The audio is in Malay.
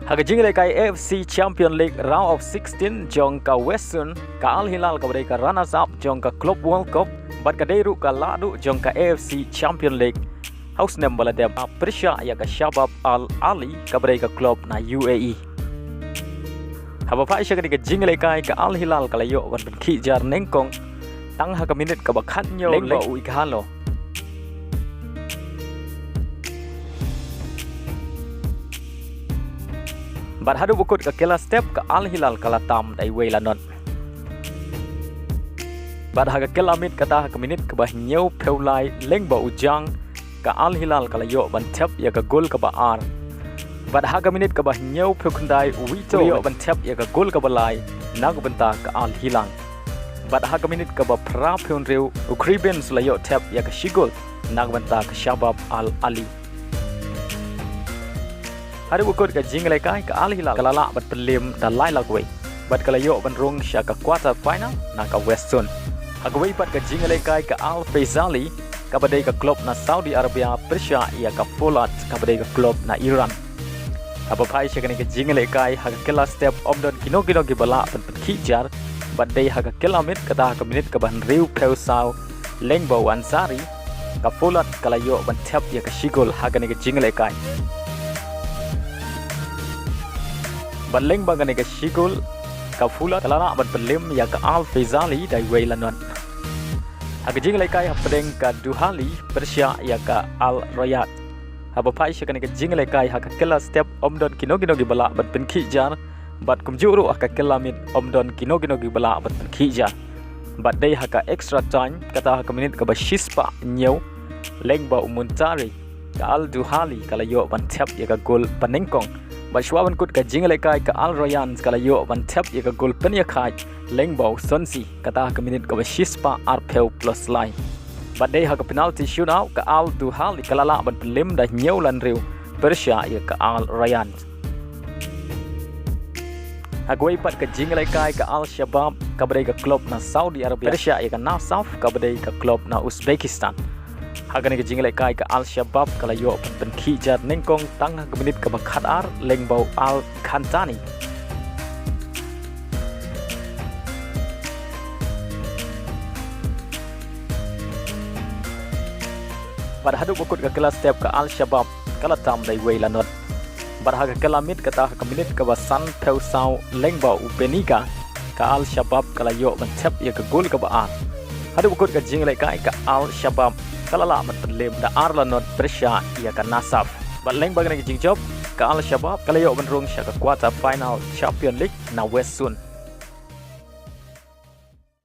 Haga jingle kai AFC Champion League round of 16 jong ka Western ka Al Hilal ka ka runners up jong ka Club World Cup bat ka deru ka ladu jong ka AFC Champion League house nem balade Persha ya ka Shabab Al Ali ka ka club na UAE. Haba pa siya ka jingle kai ka Al Hilal ka layo ban ki jar nengkong tang ha ka minute ka bakhat nyo lengba ui ka halo. But hadu bukut ka kela step ka Al Hilal kala tam dai way lanon. But haga kela mit kata ka minit ka bah nyau peulai lengba ujang ka Al Hilal kala yo ban tep ya ka gol ka ba ar. But haga minit ka bah nyau peukundai wito yo ban tep ya ka gol ka balai nag benta ka Al Hilal. But haga minit ka ba pra peun reu ukriben sulayo tep ya ka shigol nag benta ka Shabab Al Ali. Hari ukut ka jingle kai ka Al Hilal kalala bat pelim da lai lagway bat kalayo ban rong sya ka quarter final na ka Western. Hagway bat ka jingle kai ka Al Faisali ka badai ka club na Saudi Arabia Persha ia ka Poland ka badai ka club na Iran. Apa pai sya ka jingle kai haga kela step omdon kino gi bala ban kijar bat dai haga kela mit kata ka minit ka ban riu peusau lengbo ansari ka Poland kalayo ban tap ia ka shigol haga jingle kai. Baleng bagan ke shigul ka fula kalana ban pelim ya ka Al Faisali dai way lanon. Haga jingle kai hapdeng ka Duhali Persya ya ka Al Riyad. Haba pai sya ka jingle kai haga kela step omdon kino gi bala ban penki jar bat kumjuru ka kela mit omdon kino gi bala ban penki jar. Bat dai haga extra time kata haga minit ka bashispa nyau lengba umuntari ka Al Duhali kala yo ban tap ya ka gol panengkong. Bashwaban kut ka jingle kai ka Al Rayyan kala yo ban tap ya ka gol penya khai lengbau sonsi kata ka minute ka shispa arpeu plus line. Badai ha ka penalty shootout ka Al Duhali kala la ban pelim da nyaulan riu Persya ya ka Al Rayyan. Hagway pat ka jingle kai ka Al Shabab ka badai ka club na Saudi Arabia Persya ya ka Nasaf ka badai ka club na Uzbekistan. Haga ni jingle kai ka Al Shabab kala yo pen kijar nengkong tang ha menit ka bakhat ar lengbau Al Khantani. Pada hadu bukut ka kelas step ka Al Shabab kala tam dai way lanot. Bar haga kala mit kata ka menit ka basan peusau lengbau Beniga ka Al Shabab kala yo ban tep ya ka gol ka ba ar. Hadu bukut ka jingle kai ka Al Shabab kalala bat pelim da arlanot Persya ia ka Nasaf. Bat leng bagan jingjop ka Al Shabab kalayo ban rong sya ka quarter final Champion League na Western.